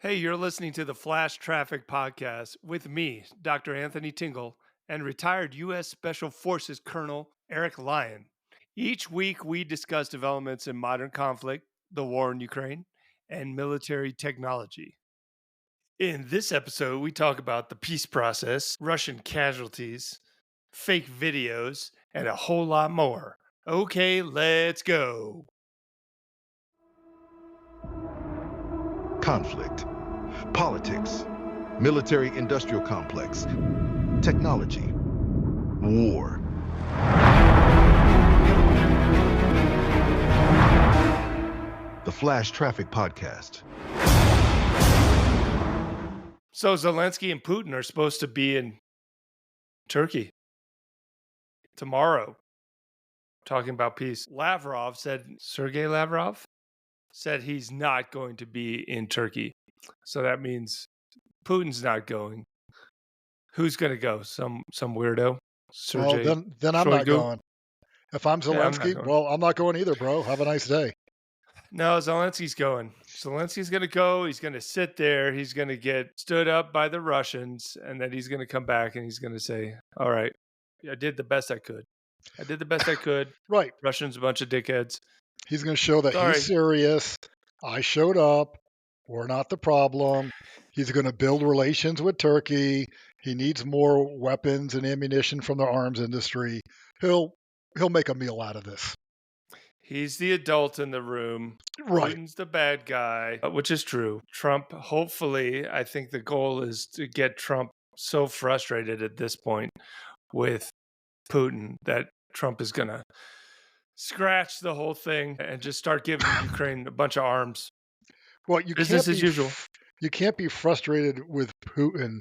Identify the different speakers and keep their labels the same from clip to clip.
Speaker 1: Hey, you're listening to the Flash Traffic Podcast with me, Dr. Anthony Tingle, and retired U.S. Special Forces Colonel Eric Lyon. Each week, we discuss developments in modern conflict, the war in Ukraine, and military technology. In this episode, we talk about the peace process, Russian casualties, fake videos, and a whole lot more. Okay, let's go.
Speaker 2: Conflict, politics, military-industrial complex, technology, war. The Flash Traffic Podcast.
Speaker 1: So Zelensky and Putin are supposed to be in Turkey tomorrow, talking about peace. Sergei Lavrov said he's not going to be in Turkey. So that means Putin's not going. Who's going to go? Some weirdo? Sergei
Speaker 3: Then I'm not
Speaker 1: Shoigu?
Speaker 3: going. If I'm
Speaker 1: Yeah, I'm not
Speaker 3: Zelensky,
Speaker 1: going.
Speaker 3: well, I'm not going either, bro. Have a nice day.
Speaker 1: No, Zelensky's going. Zelensky's going to go. He's going to sit there. He's going to get stood up by the Russians, and then he's going to come back and he's going to say, all right, I did the best I could.
Speaker 3: Right.
Speaker 1: Russians, a bunch of dickheads.
Speaker 3: He's going to show that
Speaker 1: Sorry.
Speaker 3: he's serious. I showed up. We're not the problem. He's going to build relations with Turkey. He needs more weapons and ammunition from the arms industry. He'll make a meal out of this.
Speaker 1: He's the adult in the room.
Speaker 3: Right.
Speaker 1: Putin's the bad guy, which is true. Trump, hopefully, I think the goal is to get Trump so frustrated at this point with Putin that Trump is going to scratch the whole thing and just start giving Ukraine a bunch of arms.
Speaker 3: Well, you
Speaker 1: Business
Speaker 3: can't
Speaker 1: as
Speaker 3: be
Speaker 1: usual.
Speaker 3: You can't be frustrated with Putin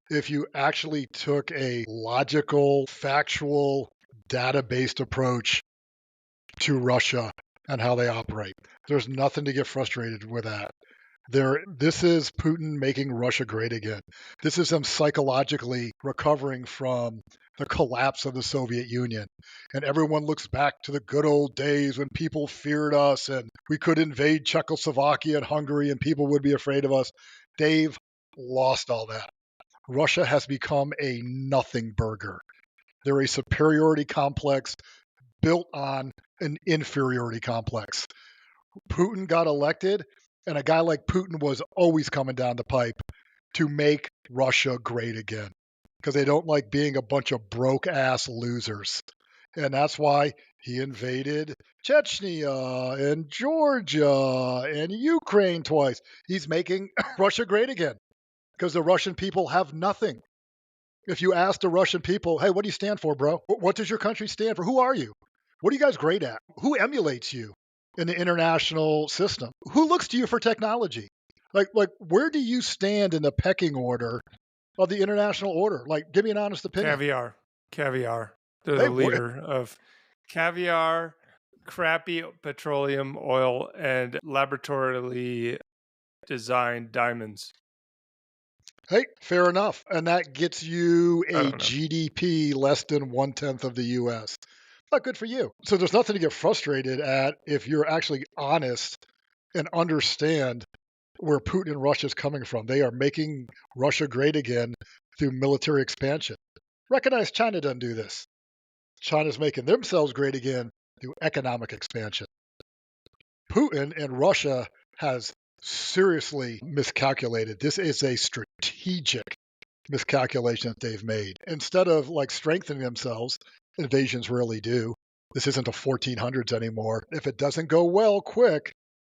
Speaker 3: if you actually took a logical, factual, data-based approach to Russia and how they operate. There's nothing to get frustrated with that. This is Putin making Russia great again. This is him psychologically recovering from the collapse of the Soviet Union. And everyone looks back to the good old days when people feared us and we could invade Czechoslovakia and Hungary and people would be afraid of us. They've lost all that. Russia has become a nothing burger. They're a superiority complex built on an inferiority complex. Putin got elected, and a guy like Putin was always coming down the pipe to make Russia great again because they don't like being a bunch of broke-ass losers. And that's why he invaded Chechnya and Georgia and Ukraine twice. He's making Russia great again because the Russian people have nothing. If you ask the Russian people, hey, what do you stand for, bro? What does your country stand for? Who are you? What are you guys great at? Who emulates you in the international system? Who looks to you for technology? Like where do you stand in the pecking order of the international order? Like, give me an honest opinion.
Speaker 1: Caviar. They're the leader of caviar, crappy petroleum oil, and laboratorily designed diamonds.
Speaker 3: Hey, fair enough. And that gets you a GDP less than 1/10 of the US. Not good for you. So there's nothing to get frustrated at if you're actually honest and understand where Putin and Russia is coming from. They are making Russia great again through military expansion. Recognize China doesn't do this. China's making themselves great again through economic expansion. Putin and Russia has seriously miscalculated. This is a strategic miscalculation that they've made. Instead of like strengthening themselves, invasions rarely do. This isn't the 1400s anymore. If it doesn't go well quick,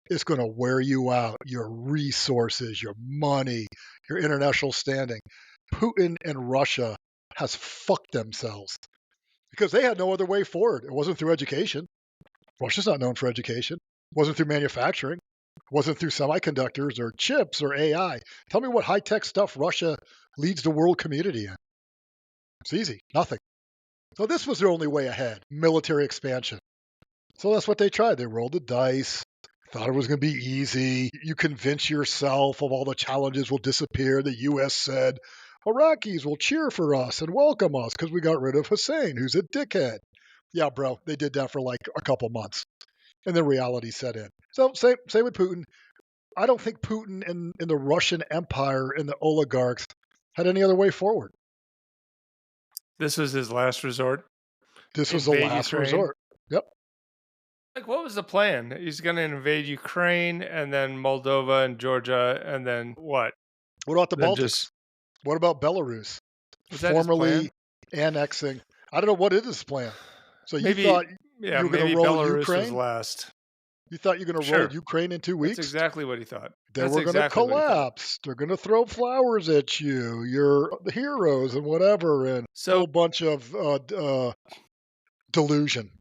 Speaker 3: it's going to wear you out, your resources, your money, your international standing. Putin and Russia has fucked themselves because they had no other way forward. It wasn't through education. Russia's not known for education. It wasn't through manufacturing. It wasn't through semiconductors or chips or AI. Tell me what high-tech stuff Russia leads the world community in. It's easy, nothing. So this was their only way ahead, military expansion. So that's what they tried. They rolled the dice, thought it was going to be easy. You convince yourself of all the challenges will disappear. The U.S. said, Iraqis will cheer for us and welcome us because we got rid of Hussein, who's a dickhead. Yeah, bro, they did that for like a couple months. And then reality set in. So same with Putin. I don't think Putin and the Russian Empire and the oligarchs had any other way forward.
Speaker 1: This was his last resort.
Speaker 3: This was the
Speaker 1: Invade
Speaker 3: last
Speaker 1: Ukraine.
Speaker 3: resort. Yep.
Speaker 1: Like, what was the plan? He's going to invade Ukraine and then Moldova and Georgia and then what?
Speaker 3: What about the
Speaker 1: Then
Speaker 3: Baltics?
Speaker 1: just
Speaker 3: What about Belarus?
Speaker 1: was that his
Speaker 3: Formerly
Speaker 1: plan?
Speaker 3: annexing. I don't know what is his plan. So you
Speaker 1: Maybe,
Speaker 3: thought
Speaker 1: yeah,
Speaker 3: you were going to
Speaker 1: maybe
Speaker 3: roll
Speaker 1: Belarus was
Speaker 3: Ukraine?
Speaker 1: last.
Speaker 3: You thought you were going to roll
Speaker 1: Sure,
Speaker 3: Ukraine in 2
Speaker 1: that's
Speaker 3: weeks?
Speaker 1: exactly what he thought.
Speaker 3: They
Speaker 1: That's
Speaker 3: were going to
Speaker 1: exactly what he thought.
Speaker 3: collapse. They're going to throw flowers at you. You're the heroes and whatever, and a
Speaker 1: So
Speaker 3: whole bunch of delusion.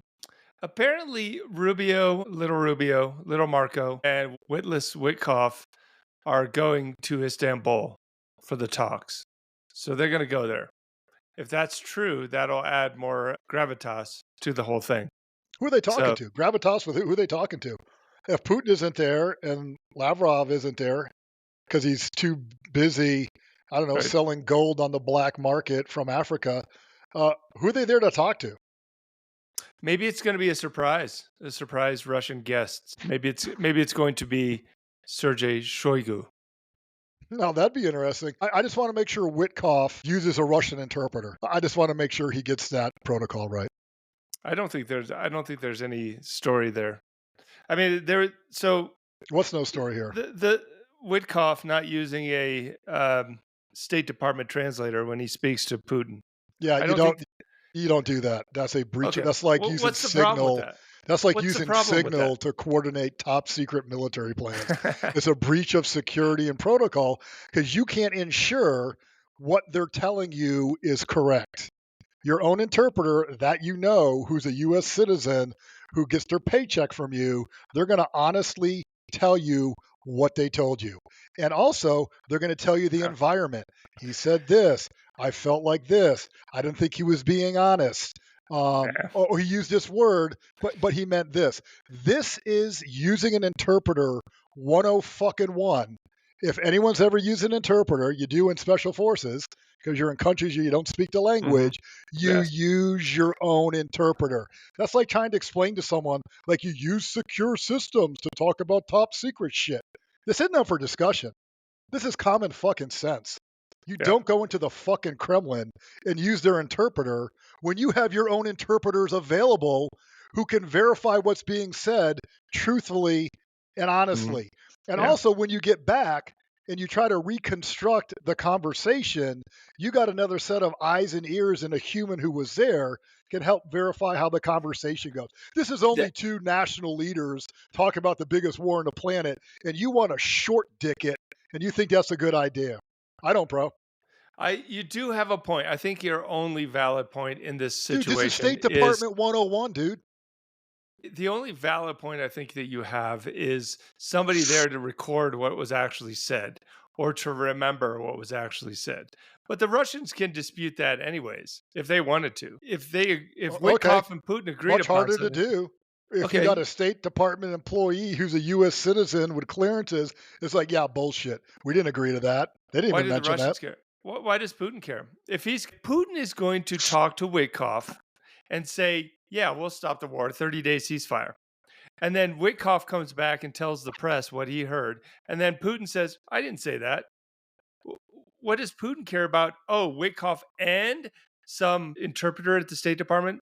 Speaker 1: apparently, Rubio, Little Marco, and Witless Witkoff are going to Istanbul for the talks. So they're going to go there. If that's true, that'll add more gravitas to the whole thing.
Speaker 3: Who are they talking
Speaker 1: So,
Speaker 3: to? Gravitas with who are they talking to? If Putin isn't there and Lavrov isn't there because he's too busy, I don't know,
Speaker 1: right.
Speaker 3: selling gold on the black market from Africa, who are they there to talk to?
Speaker 1: Maybe it's going to be a surprise Russian guest. Maybe it's going to be Sergei Shoigu.
Speaker 3: Now that'd be interesting. I just want to make sure Witkoff uses a Russian interpreter. I just want to make sure he gets that protocol right.
Speaker 1: I don't think there's any story there. I mean, so
Speaker 3: What's no story here?
Speaker 1: the Witkoff not using a State Department translator when he speaks to Putin.
Speaker 3: Yeah,
Speaker 1: I
Speaker 3: you
Speaker 1: don't
Speaker 3: don't
Speaker 1: think.
Speaker 3: you don't do that. That's a breach.
Speaker 1: Okay,
Speaker 3: That's like
Speaker 1: well,
Speaker 3: using
Speaker 1: what's the problem with
Speaker 3: Signal.
Speaker 1: that?
Speaker 3: That's like
Speaker 1: What's the
Speaker 3: using
Speaker 1: problem with
Speaker 3: Signal to coordinate top secret military plans. It's a breach of security and protocol because you can't ensure what they're telling you is correct. Your own interpreter that you know who's a US citizen who gets their paycheck from you, they're going to honestly tell you what they told you. And also, they're going to tell you the environment. He said this. I felt like this. I didn't think he was being honest.
Speaker 1: Yeah.
Speaker 3: Or he used this word, but he meant this. This is using an interpreter 101. If anyone's ever used an interpreter, you do in special forces because you're in countries you don't speak the
Speaker 1: Mhm.
Speaker 3: language, you
Speaker 1: Yes.
Speaker 3: use your own interpreter. That's like trying to explain to someone, like you use secure systems to talk about top secret shit. This isn't up for discussion. This is common fucking sense. You
Speaker 1: Yeah.
Speaker 3: don't go into the fucking Kremlin and use their interpreter when you have your own interpreters available who can verify what's being said truthfully and
Speaker 1: Mhm.
Speaker 3: honestly. And
Speaker 1: Yeah.
Speaker 3: also, when you get back and you try to reconstruct the conversation, you got another set of eyes and ears and a human who was there can help verify how the conversation goes. This is
Speaker 1: Yeah.
Speaker 3: only two national leaders talking about the biggest war on the planet, and you want to short dick it, and you think that's a good idea. I don't, bro.
Speaker 1: You do have a point. I think your only valid point in this
Speaker 3: Dude, this is
Speaker 1: situation
Speaker 3: State
Speaker 1: is
Speaker 3: Department 101, dude.
Speaker 1: the only valid point I think that you have is somebody there to record what was actually said or to remember what was actually said. But the Russians can dispute that anyways if they wanted to. If
Speaker 3: Okay,
Speaker 1: Witkoff and Putin agreed
Speaker 3: much
Speaker 1: upon
Speaker 3: harder to
Speaker 1: something,
Speaker 3: do. If you got
Speaker 1: okay,
Speaker 3: a State Department employee who's a U.S. citizen with clearances, it's like, yeah, bullshit. We didn't agree to that. They didn't
Speaker 1: why
Speaker 3: even
Speaker 1: do the
Speaker 3: mention that.
Speaker 1: Russians care? Why does Putin care? If he's Putin is going to talk to Witkoff and say, "Yeah, we'll stop the war, 30-day ceasefire." And then Witkoff comes back and tells the press what he heard. And then Putin says, I didn't say that. What does Putin care about? Oh, Witkoff and some interpreter at the State Department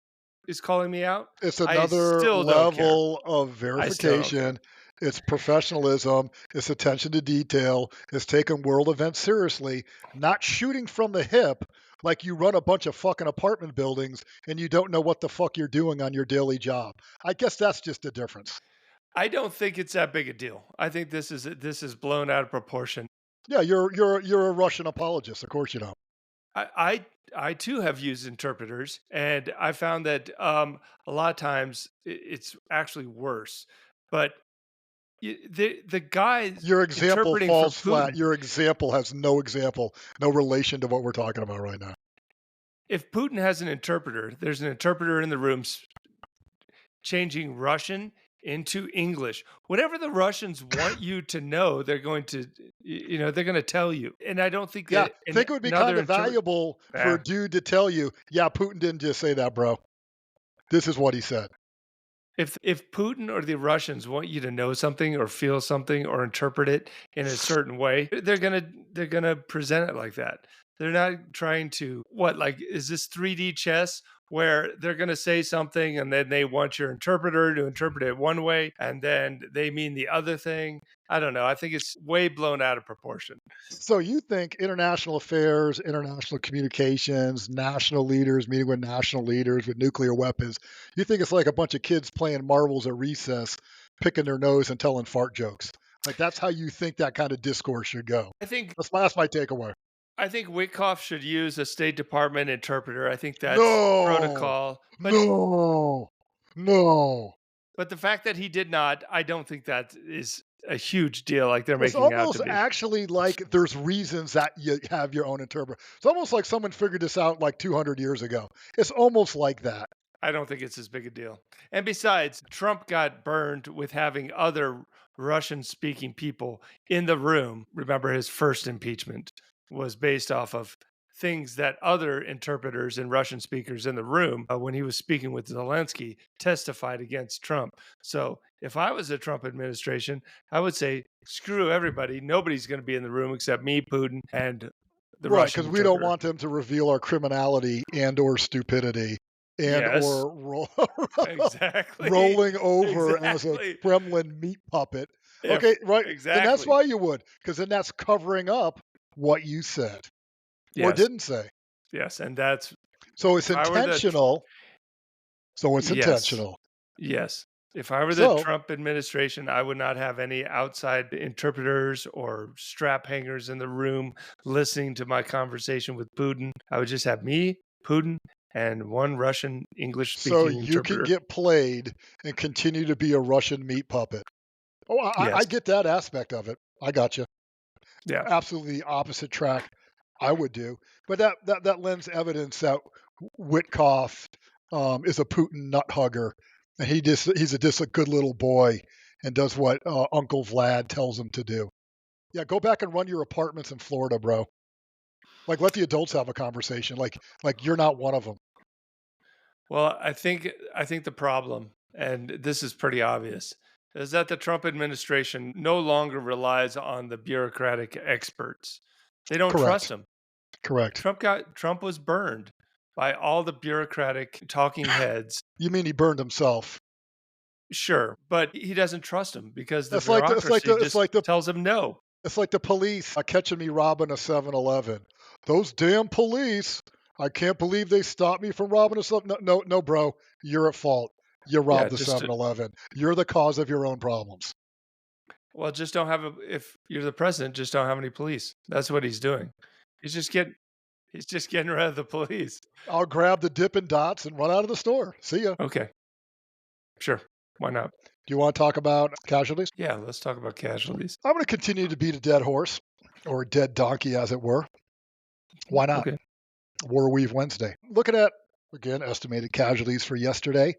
Speaker 1: is calling me out.
Speaker 3: It's
Speaker 1: I
Speaker 3: another
Speaker 1: still don't care.
Speaker 3: level of
Speaker 1: I still don't care.
Speaker 3: verification. It's professionalism. It's attention to detail. It's taking world events seriously, not shooting from the hip like you run a bunch of fucking apartment buildings and you don't know what the fuck you're doing on your daily job. I guess that's just the difference.
Speaker 1: I don't think it's that big a deal. I think this is blown out of proportion.
Speaker 3: Yeah, you're a Russian apologist. Of course you don't.
Speaker 1: I too have used interpreters, and I found that a lot of times it's actually worse. But the guys
Speaker 3: Your example
Speaker 1: interpreting for
Speaker 3: falls flat.
Speaker 1: Putin,
Speaker 3: Your example has no example, no relation to what we're talking about right now.
Speaker 1: if Putin has an interpreter, there's an interpreter in the room changing Russian into English. Whatever the Russians want you to know, they're going to, they're going to tell you. And I don't think
Speaker 3: Yeah,
Speaker 1: that
Speaker 3: think it would be kind
Speaker 1: another
Speaker 3: of valuable for
Speaker 1: eh,
Speaker 3: a dude to tell you, yeah, Putin didn't just say that, bro. This is what he said.
Speaker 1: If Putin or the Russians want you to know something or feel something or interpret it in a certain way, they're gonna present it like that. They're not trying to what like is this 3D chess where they're gonna say something and then they want your interpreter to interpret it one way and then they mean the other thing. I don't know. I think it's way blown out of proportion.
Speaker 3: So you think international affairs, international communications, national leaders meeting with national leaders with nuclear weapons, you think it's like a bunch of kids playing marbles at recess, picking their nose and telling fart jokes. Like that's how you think that kind of discourse should go.
Speaker 1: I think
Speaker 3: That's my takeaway.
Speaker 1: I think Witkoff should use a State Department interpreter. I think that's
Speaker 3: No,
Speaker 1: protocol.
Speaker 3: no, no.
Speaker 1: But the fact that he did not, I don't think that is a huge deal like they're
Speaker 3: It's
Speaker 1: making out to
Speaker 3: almost
Speaker 1: be.
Speaker 3: actually like there's reasons that you have your own interpreter. It's almost like someone figured this out like 200 years ago. It's almost like that.
Speaker 1: I don't think it's as big a deal. And besides, Trump got burned with having other Russian speaking people in the room. Remember, his first impeachment was based off of things that other interpreters and Russian speakers in the room, when he was speaking with Zelensky, testified against Trump. So if I was the Trump administration, I would say, screw everybody. Nobody's going to be in the room except me, Putin, and the
Speaker 3: Right,
Speaker 1: Russian
Speaker 3: because we don't
Speaker 1: interpreter.
Speaker 3: want them to reveal our criminality and or stupidity and
Speaker 1: Yes,
Speaker 3: or
Speaker 1: exactly.
Speaker 3: rolling over as a
Speaker 1: Exactly.
Speaker 3: Kremlin meat puppet.
Speaker 1: If
Speaker 3: Okay, right. And that's
Speaker 1: exactly.
Speaker 3: why you would, because then that's covering up what you said or
Speaker 1: Yes,
Speaker 3: didn't say.
Speaker 1: yes, and that's
Speaker 3: So it's
Speaker 1: if I were the tr
Speaker 3: intentional. So it's
Speaker 1: yes,
Speaker 3: intentional.
Speaker 1: yes. If I were the
Speaker 3: So
Speaker 1: Trump administration, I would not have any outside interpreters or strap hangers in the room listening to my conversation with Putin. I would just have me, Putin, and one Russian English
Speaker 3: so
Speaker 1: speaking
Speaker 3: you can
Speaker 1: interpreter.
Speaker 3: get played and continue to be a Russian meat puppet. Oh, I
Speaker 1: Yes.
Speaker 3: get that aspect of it. I got you.
Speaker 1: Yeah.
Speaker 3: Absolutely the opposite track I would do. But that lends evidence that Witkoff is a Putin nut hugger, and he's just a good little boy and does what Uncle Vlad tells him to do. Yeah, go back and run your apartments in Florida, bro. Like let the adults have a conversation. Like you're not one of them.
Speaker 1: Well, I think the problem, and this is pretty obvious, is that the Trump administration no longer relies on the bureaucratic experts. They don't trust
Speaker 3: Correct.
Speaker 1: them.
Speaker 3: Correct.
Speaker 1: Trump was burned by all the bureaucratic talking heads.
Speaker 3: You mean he burned himself?
Speaker 1: Sure, but he doesn't trust them because the
Speaker 3: It's like the it's like
Speaker 1: bureaucracy
Speaker 3: the it's
Speaker 1: just
Speaker 3: like the
Speaker 1: tells him no.
Speaker 3: It's like the police catching me robbing a 7-Eleven. Those damn police. I can't believe they stopped me from robbing a 7. No, no, no, bro. You're at fault. You
Speaker 1: Yeah,
Speaker 3: robbed the
Speaker 1: just
Speaker 3: 7-Eleven. You're the cause of your own problems.
Speaker 1: well, just don't have a if you're the president, just don't have any police. That's what he's doing. He's just getting he's just getting rid of the police.
Speaker 3: I'll grab the Dippin' Dots and run out of the store. See ya.
Speaker 1: Okay, sure. Why not?
Speaker 3: Do you want to talk about casualties?
Speaker 1: Yeah, let's talk about casualties.
Speaker 3: I'm going to continue to beat a dead horse or a dead donkey, as it were. Why not?
Speaker 1: Okay.
Speaker 3: War Weave Wednesday. Looking at, again, estimated casualties for yesterday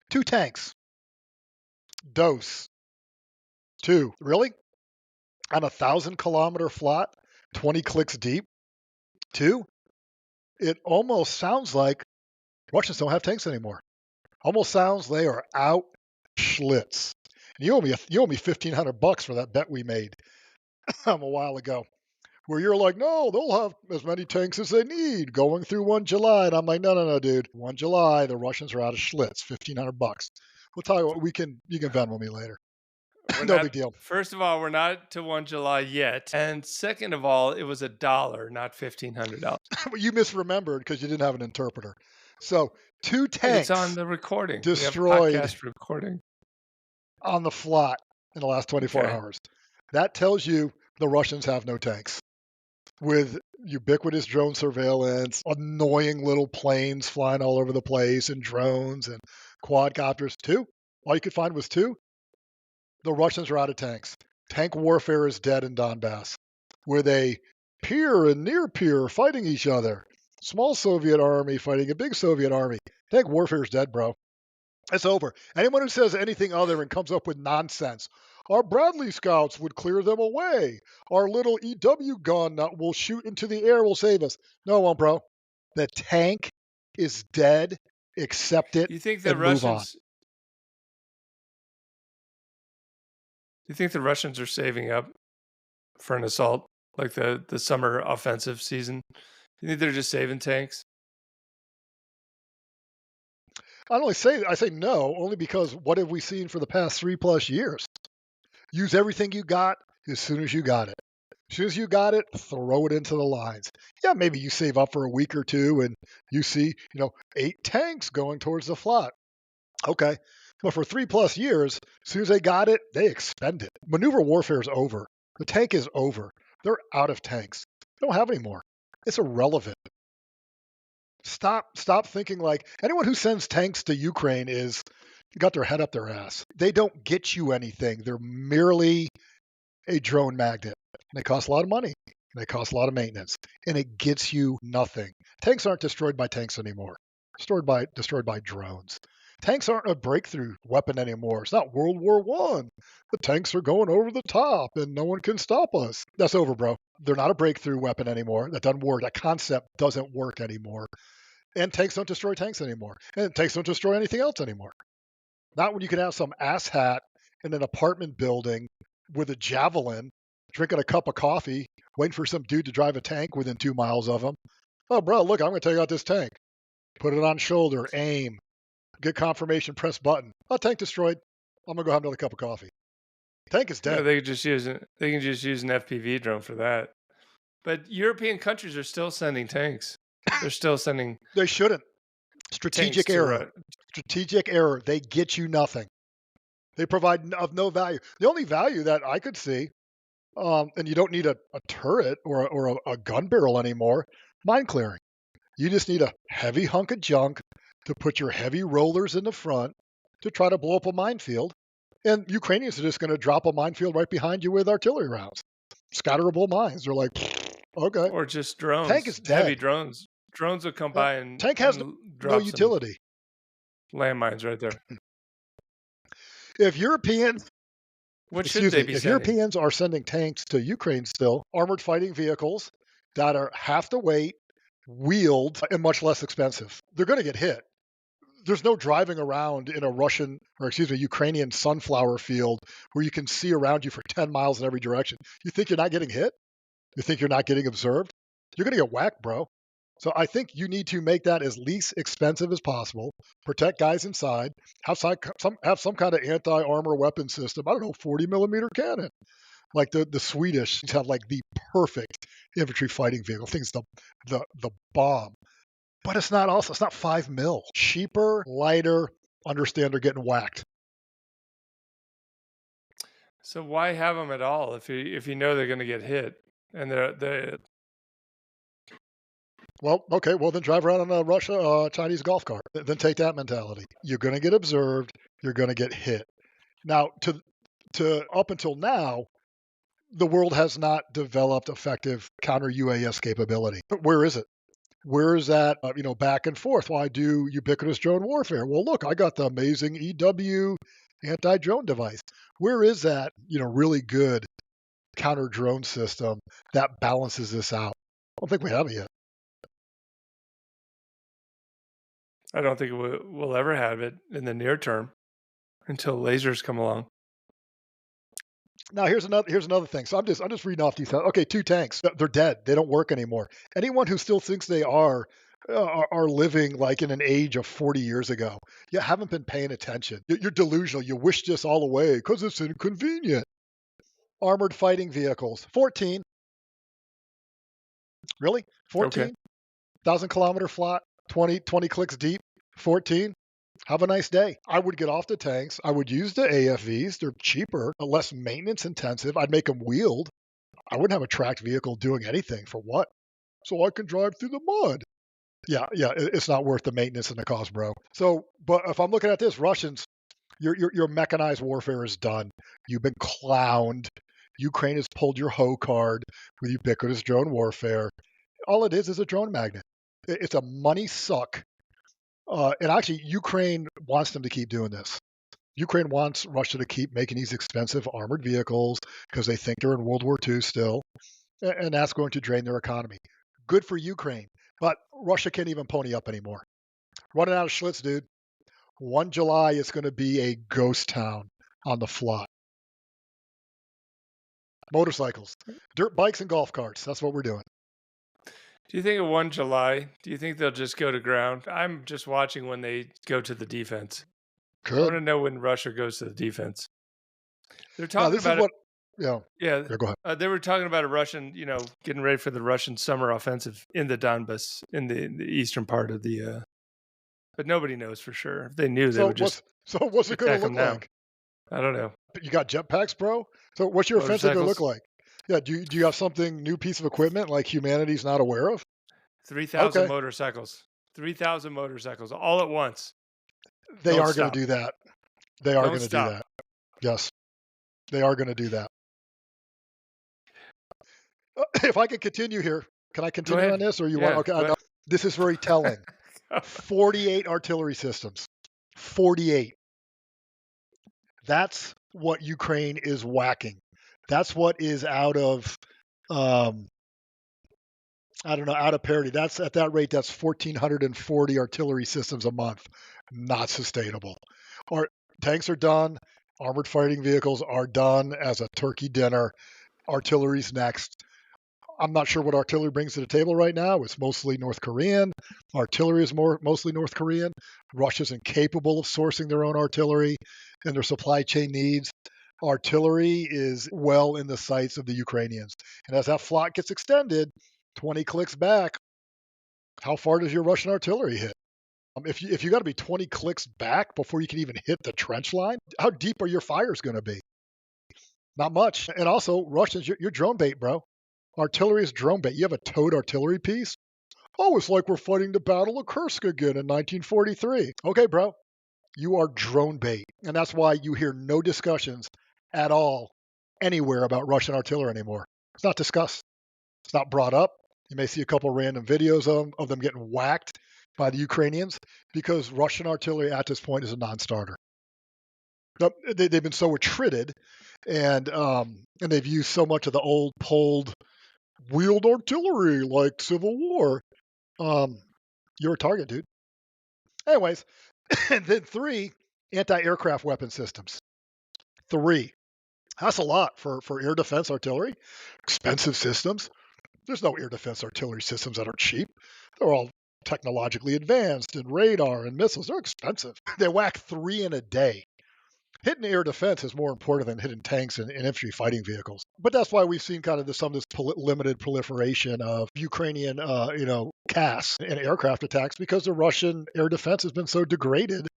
Speaker 3: 2 tanks. Dose. 2. Really? On a 1,000-kilometer flat, 20 clicks deep. 2. It almost sounds like Russians don't have tanks anymore. Almost sounds they are out Schlitz. And you owe me $1,500 for that bet we made a while ago, where you're like, no, they'll have as many tanks as they need going through 1 July. And I'm like, no, no, no, dude. 1 July, the Russians are out of Schlitz. $1,500. We'll talk about. You can Venmo me later.
Speaker 1: We're
Speaker 3: No
Speaker 1: not
Speaker 3: big deal.
Speaker 1: First of all, we're not to 1 July yet. And second of all, it was $1, not $1,500.
Speaker 3: But you misremembered because you didn't have an interpreter. So 2
Speaker 1: It's on
Speaker 3: tanks
Speaker 1: the recording. We have
Speaker 3: destroyed
Speaker 1: podcast recording.
Speaker 3: on the flat in the last 24
Speaker 1: Okay.
Speaker 3: hours. That tells you the Russians have no tanks. With ubiquitous drone surveillance, annoying little planes flying all over the place, and drones and quadcopters. 2? All you could find was 2? The Russians are out of tanks. Tank warfare is dead in Donbass, where they peer and near peer fighting each other. Small Soviet army fighting a big Soviet army. Tank warfare is dead, bro. It's over. Anyone who says anything other and comes up with nonsense. Our Bradley scouts would clear them away. Our little EW gun that will shoot into the air will save us. No, it won't, bro. The tank is dead. Accept it
Speaker 1: You think the
Speaker 3: and move on.
Speaker 1: Russians you think the Russians are saving up for an assault like the summer offensive season? You think they're just saving tanks?
Speaker 3: I say no, only because what have we seen for the past 3+ years? Use everything you got as soon as you got it. As soon as you got it, throw it into the lines. Yeah, maybe you save up for a week or two and you see, 8 tanks going towards the flat. Okay. But for 3+ years, as soon as they got it, they expend it. Maneuver warfare is over. The tank is over. They're out of tanks. They don't have any more. It's irrelevant. Stop thinking like anyone who sends tanks to Ukraine is got their head up their ass. They don't get you anything. They're merely a drone magnet. They cost a lot of money. They cost a lot of maintenance, and it gets you nothing. Tanks aren't destroyed by tanks anymore. Destroyed by drones. Tanks aren't a breakthrough weapon anymore. It's not World War One. The tanks are going over the top, and no one can stop us. That's over, bro. They're not a breakthrough weapon anymore. That doesn't work. That concept doesn't work anymore. And tanks don't destroy tanks anymore. And tanks don't destroy anything else anymore. Not when you can have some asshat in an apartment building with a javelin, drinking a cup of coffee, waiting for some dude to drive a tank within 2 miles of him. Oh, bro, look, I'm going to take out this tank. Put it on shoulder, aim, get confirmation, press button. Oh, tank destroyed. I'm going to go have another cup of coffee. Tank is
Speaker 1: No,
Speaker 3: dead.
Speaker 1: they can just use an FPV drone for that. But European countries are still sending tanks. They're still sending
Speaker 3: They shouldn't.
Speaker 1: tanks
Speaker 3: Strategic
Speaker 1: to
Speaker 3: error. Strategic error. They get you nothing. They provide of no value. The only value that I could see, and you don't need a turret or a gun barrel anymore, mine clearing. You just need a heavy hunk of junk to put your heavy rollers in the front to try to blow up a minefield. And Ukrainians are just going to drop a minefield right behind you with artillery rounds. Scatterable mines. They're like, okay.
Speaker 1: or just
Speaker 3: Tank is
Speaker 1: drones, heavy
Speaker 3: dead.
Speaker 1: drones. Drones will come by and
Speaker 3: Tank has no
Speaker 1: drop some
Speaker 3: utility.
Speaker 1: landmines right there.
Speaker 3: If Europeans,
Speaker 1: What should
Speaker 3: excuse
Speaker 1: they
Speaker 3: me,
Speaker 1: be
Speaker 3: if
Speaker 1: sending?
Speaker 3: Europeans are sending tanks to Ukraine still, armored fighting vehicles that are half the weight, wheeled, and much less expensive, they're going to get hit. There's no driving around in a Ukrainian sunflower field where you can see around you for 10 miles in every direction. You think you're not getting hit? You think you're not getting observed? You're going to get whacked, bro. So I think you need to make that as least expensive as possible. Protect guys inside. Have some kind of anti-armor weapon system. I don't know, 40 millimeter cannon. Like the Swedish have like the perfect infantry fighting vehicle. Things the bomb. But it's not 5 mil. Cheaper, lighter, understand they're getting whacked.
Speaker 1: So why have them at all if you know they're going to get hit and they're
Speaker 3: Well, okay, well then drive around in a Chinese golf cart. Then take that mentality. You're going to get observed. You're going to get hit. Now, to up until now, the world has not developed effective counter UAS capability. But where is it? Where is that? Back and forth. Well, I do ubiquitous drone warfare. Well, look, I got the amazing EW anti-drone device. Where is that? Really good counter drone system that balances this out. I don't think we have it yet.
Speaker 1: I don't think we'll ever have it in the near term until lasers come along.
Speaker 3: Now here's another thing. So I'm just reading off these. Okay, 2 tanks. They're dead. They don't work anymore. Anyone who still thinks they are living like in an age of 40 years ago. You haven't been paying attention. You're delusional. You wish this all away because it's inconvenient. Armored fighting vehicles. 14. Really? 14?
Speaker 1: Okay.
Speaker 3: 1,000-kilometer flat. 20 clicks deep. 14. Have a nice day. I would get off the tanks. I would use the AFVs. They're cheaper, less maintenance intensive. I'd make them wheeled. I wouldn't have a tracked vehicle doing anything for what? So I can drive through the mud. Yeah, it's not worth the maintenance and the cost, bro. So, but if I'm looking at this, Russians, your mechanized warfare is done. You've been clowned. Ukraine has pulled your hoe card with ubiquitous drone warfare. All it is a drone magnet. It's a money suck. And actually, Ukraine wants them to keep doing this. Ukraine wants Russia to keep making these expensive armored vehicles because they think they're in World War II still, and that's going to drain their economy. Good for Ukraine, but Russia can't even pony up anymore. Running out of Schlitz, dude. 1 July is going to be a ghost town on the fly. Motorcycles, dirt bikes, and golf carts. That's what we're doing.
Speaker 1: Do you think at 1 July, do you think they'll just go to ground? I'm just watching when they go to the defense. I want
Speaker 3: Could.
Speaker 1: to know when Russia goes to the defense. They're
Speaker 3: Now,
Speaker 1: talking
Speaker 3: this is
Speaker 1: about it.
Speaker 3: what, yeah,
Speaker 1: Yeah,
Speaker 3: yeah, go ahead.
Speaker 1: they were talking about a Russian, getting ready for the Russian summer offensive in the Donbas, in the eastern part of the. But nobody knows for sure. If they knew, they
Speaker 3: So
Speaker 1: would just
Speaker 3: what's it going to
Speaker 1: attack them
Speaker 3: look
Speaker 1: now.
Speaker 3: like?
Speaker 1: I don't know.
Speaker 3: You got jetpacks, bro? So what's your offensive going to look
Speaker 1: Motorcycles,
Speaker 3: like? Yeah, do you have something new piece of equipment like humanity's not aware of?
Speaker 1: 3,000
Speaker 3: Okay,
Speaker 1: motorcycles, 3,000 motorcycles all at once.
Speaker 3: they
Speaker 1: Don't
Speaker 3: are going to
Speaker 1: stop.
Speaker 3: do that. They are
Speaker 1: Don't
Speaker 3: going to do
Speaker 1: stop.
Speaker 3: that. Yes, they are going to do that. If I can continue here, can I
Speaker 1: Go
Speaker 3: continue on
Speaker 1: ahead.
Speaker 3: this, or you want?
Speaker 1: Yeah.
Speaker 3: Okay,
Speaker 1: Go
Speaker 3: I know
Speaker 1: ahead.
Speaker 3: this is very telling. 48 artillery systems. 48. That's what Ukraine is whacking. That's what is out of, I don't know, out of parity. That's at that rate. That's 1,440 artillery systems a month. Not sustainable. Our tanks are done. Armored fighting vehicles are done as a turkey dinner. Artillery's next. I'm not sure what artillery brings to the table right now. It's mostly North Korean. Artillery is mostly North Korean. Russia's incapable of sourcing their own artillery and their supply chain needs. Artillery is well in the sights of the Ukrainians. And as that flot gets extended, 20 clicks back, how far does your Russian artillery hit? If you got to be 20 clicks back before you can even hit the trench line, how deep are your fires going to be? Not much. And also, Russians, you're drone bait, bro. Artillery is drone bait. You have a towed artillery piece. Oh, it's like we're fighting the Battle of Kursk again in 1943. Okay, bro. You are drone bait. And that's why you hear no discussions at all anywhere about Russian artillery anymore. It's not discussed. It's not brought up. You may see a couple random videos of them getting whacked by the Ukrainians because Russian artillery at this point is a non-starter. They've been so attrited, and they've used so much of the old pulled wheeled artillery like Civil War. You're a target, dude. Anyways, and then 3, anti-aircraft weapon systems. 3. That's a lot for air defense artillery. Expensive systems. There's no air defense artillery systems that are cheap. They're all technologically advanced in radar and missiles. They're expensive. They whack 3 in a day. Hitting air defense is more important than hitting tanks and infantry fighting vehicles. But that's why we've seen kind of some of this limited proliferation of Ukrainian, CAS and aircraft attacks because the Russian air defense has been so degraded.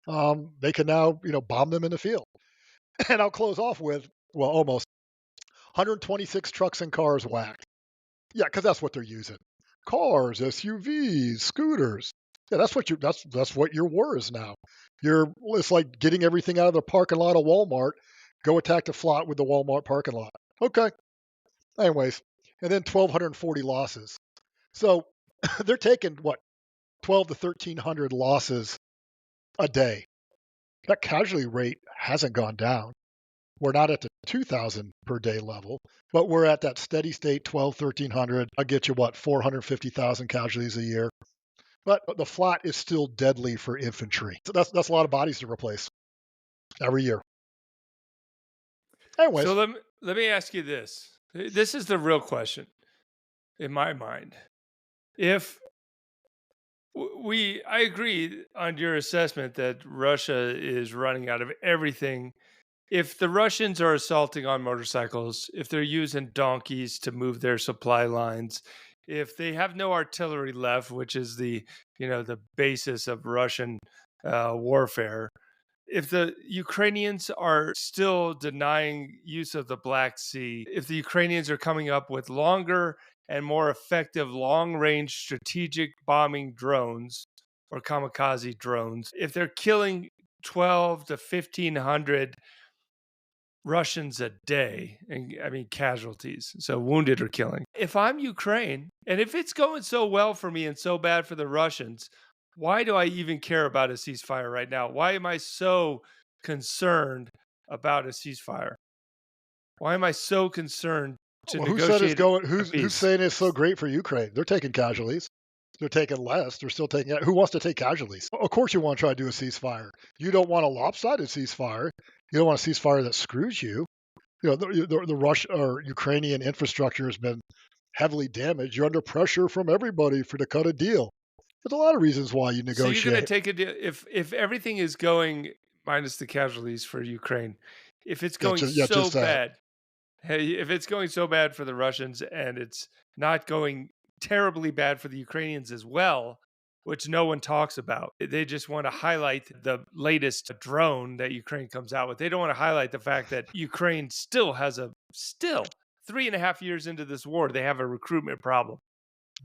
Speaker 3: They can now, bomb them in the field. And I'll close off with, well, almost 126 trucks and cars whacked. Yeah, because that's what they're using. Cars, SUVs, scooters. Yeah, that's what your war is now. It's like getting everything out of the parking lot of Walmart. Go attack the flot with the Walmart parking lot. Okay. Anyways, and then 1,240 losses. So they're taking what 12 to 1,300 losses a day. That casualty rate hasn't gone down. We're not at the 2,000 per day level, but we're at that steady state 12, 1,300. I'll get you what 450,000 casualties a year. But the flat is still deadly for infantry. So that's a lot of bodies to replace every year.
Speaker 1: So
Speaker 3: Anyways,
Speaker 1: let me ask you this. This is the real question in my mind. If I agree on your assessment that Russia is running out of everything. If the Russians are assaulting on motorcycles, if they're using donkeys to move their supply lines, if they have no artillery left, which is the basis of Russian warfare, if the Ukrainians are still denying use of the Black Sea, if the Ukrainians are coming up with longer and more effective long range strategic bombing drones or kamikaze drones, if they're killing 12 to 1,500 Russians a day, and I mean casualties, so wounded or killing. If I'm Ukraine, and if it's going so well for me and so bad for the Russians, why do I even care about a ceasefire right now? Why am I so concerned about a ceasefire? Why am I so concerned to
Speaker 3: well, who said it's
Speaker 1: negotiate
Speaker 3: going?
Speaker 1: a
Speaker 3: Who's
Speaker 1: peace?
Speaker 3: saying it's so great for Ukraine? They're taking casualties. They're taking less. They're still taking. Who wants to take casualties? Of course, you want to try to do a ceasefire. You don't want a lopsided ceasefire. You don't want a ceasefire that screws you. The Russian or Ukrainian infrastructure has been heavily damaged. You're under pressure from everybody to cut a deal. There's a lot of reasons why you
Speaker 1: So you're going to
Speaker 3: negotiate.
Speaker 1: take a deal if everything is going minus the casualties for Ukraine, if it's
Speaker 3: Yeah,
Speaker 1: going so
Speaker 3: just that.
Speaker 1: bad, hey, if it's going so bad for the Russians and it's not going terribly bad for the Ukrainians as well, which no one talks about. They just want to highlight the latest drone that Ukraine comes out with. They don't want to highlight the fact that Ukraine still 3.5 years into this war, they have a recruitment problem.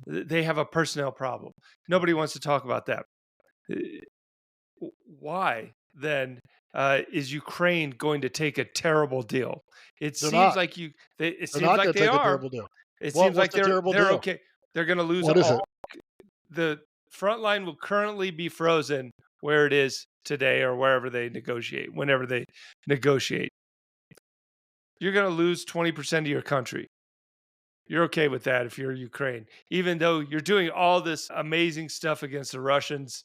Speaker 1: They have a personnel problem. Nobody wants to talk about that. Why then is Ukraine going to take a terrible deal? It
Speaker 3: They're
Speaker 1: seems
Speaker 3: not.
Speaker 1: like it
Speaker 3: They're
Speaker 1: seems
Speaker 3: not
Speaker 1: like
Speaker 3: going to
Speaker 1: they
Speaker 3: take a
Speaker 1: are.
Speaker 3: terrible deal.
Speaker 1: It seems
Speaker 3: What's
Speaker 1: like
Speaker 3: the terrible
Speaker 1: they're
Speaker 3: deal?
Speaker 1: okay. They're going to lose
Speaker 3: What is it?
Speaker 1: all. The front line will currently be frozen where it is today or wherever they negotiate. Whenever they negotiate, you're going to lose 20% of your country. You're okay with that if you're Ukraine, even though you're doing all this amazing stuff against the Russians,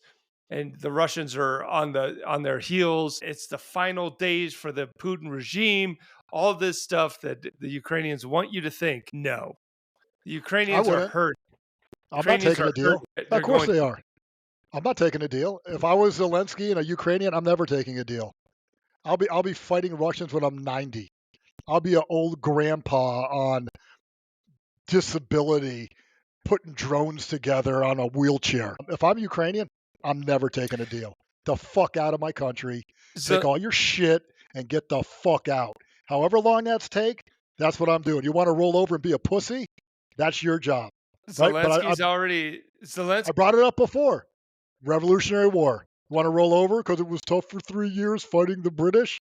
Speaker 1: and the Russians are on their heels. It's the final days for the Putin regime. All this stuff that the Ukrainians want you to think. No, the
Speaker 3: I
Speaker 1: Ukrainians are
Speaker 3: wouldn't.
Speaker 1: hurt.
Speaker 3: I'm not
Speaker 1: Ukrainians
Speaker 3: taking
Speaker 1: are
Speaker 3: a
Speaker 1: hurt.
Speaker 3: deal. Of
Speaker 1: They're
Speaker 3: course
Speaker 1: going
Speaker 3: they
Speaker 1: through.
Speaker 3: are. I'm not taking a deal. If I was Zelensky and a Ukrainian, I'm never taking a deal. I'll be fighting Russians when I'm 90. I'll be an old grandpa on disability putting drones together on a wheelchair. If I'm Ukrainian, I'm never taking a deal. The fuck out of my country. Take
Speaker 1: So
Speaker 3: all your shit and get the fuck out. However long that's what I'm doing. You want to roll over and be a pussy? That's your job, right? But I
Speaker 1: Zelensky.
Speaker 3: brought it up before. Revolutionary War. You want to roll over because it was tough for 3 years fighting the British?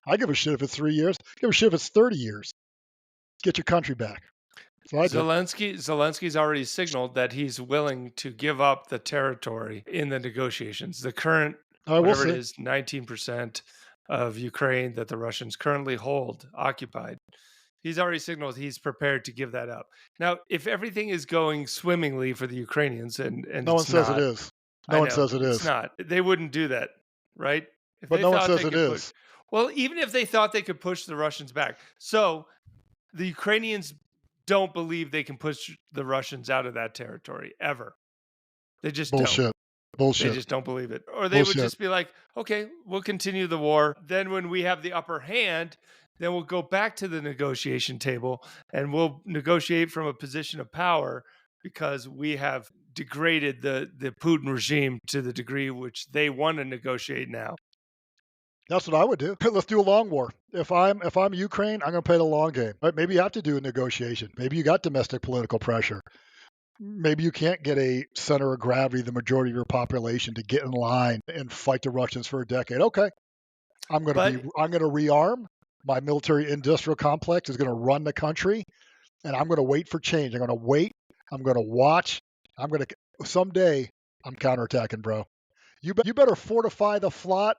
Speaker 3: I give a shit if it's 3 years. Give a shit if it's 30 years. Get your country back. That's what I do.
Speaker 1: Zelensky's already signaled that he's willing to give up the territory in the negotiations. The current,
Speaker 3: All right, we'll
Speaker 1: whatever it
Speaker 3: see.
Speaker 1: is, 19% of Ukraine that the Russians currently hold occupied. He's already signaled he's prepared to give that up. Now, if everything is going swimmingly for the Ukrainians, and
Speaker 3: No one
Speaker 1: it's
Speaker 3: says it
Speaker 1: not,
Speaker 3: is. No
Speaker 1: I
Speaker 3: one
Speaker 1: know
Speaker 3: says it
Speaker 1: it's
Speaker 3: is.
Speaker 1: not. They wouldn't do that, right? If
Speaker 3: But
Speaker 1: they
Speaker 3: no one
Speaker 1: thought
Speaker 3: says
Speaker 1: they
Speaker 3: it
Speaker 1: could push,
Speaker 3: is.
Speaker 1: well, even if they thought they could push the Russians back, so the Ukrainians don't believe they can push the Russians out of that territory ever. They just don't.
Speaker 3: Bullshit.
Speaker 1: They
Speaker 3: Bullshit.
Speaker 1: just don't believe it. Or they would
Speaker 3: Bullshit.
Speaker 1: just be like, okay, we'll continue the war. Then when we have the upper hand, then we'll go back to the negotiation table and we'll negotiate from a position of power because we have degraded the Putin regime to the degree which they want to negotiate now.
Speaker 3: That's what I would do. Let's do a long war. If I'm Ukraine, I'm gonna play the long game. Right? Maybe you have to do a negotiation. Maybe you got domestic political pressure. Maybe you can't get a center of gravity, the majority of your population, to get in line and fight the Russians for a decade. Okay,
Speaker 1: But
Speaker 3: I'm gonna rearm. My military industrial complex is gonna run the country, and I'm gonna wait for change. I'm gonna wait. I'm gonna watch. I'm gonna someday I'm counterattacking, bro. You better fortify the flot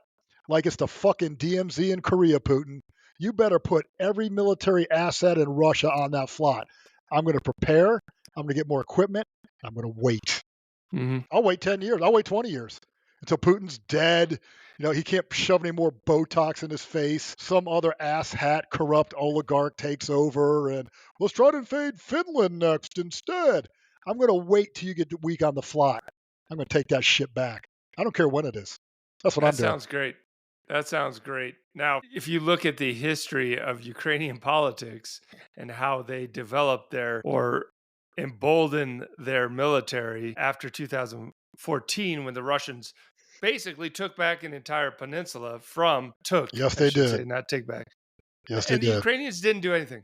Speaker 3: like it's the fucking DMZ in Korea, Putin. You better put every military asset in Russia on that flot. I'm going to prepare. I'm going to get more equipment. I'm going to wait.
Speaker 1: mhm.
Speaker 3: I'll wait 10 years. I'll wait 20 years until Putin's dead. He can't shove any more Botox in his face. Some other asshat corrupt oligarch takes over and let's try to invade Finland next instead. I'm going to wait till you get weak on the fly. I'm going to take that shit back. I don't care when it is. That's what
Speaker 1: That
Speaker 3: I'm doing.
Speaker 1: sounds great. That sounds great. Now, if you look at the history of Ukrainian politics and how they developed their or emboldened their military after 2014, when the Russians basically took back an entire peninsula
Speaker 3: Yes,
Speaker 1: I
Speaker 3: they
Speaker 1: should
Speaker 3: did.
Speaker 1: say, not take back.
Speaker 3: Yes, they
Speaker 1: And the
Speaker 3: did.
Speaker 1: Ukrainians didn't do anything.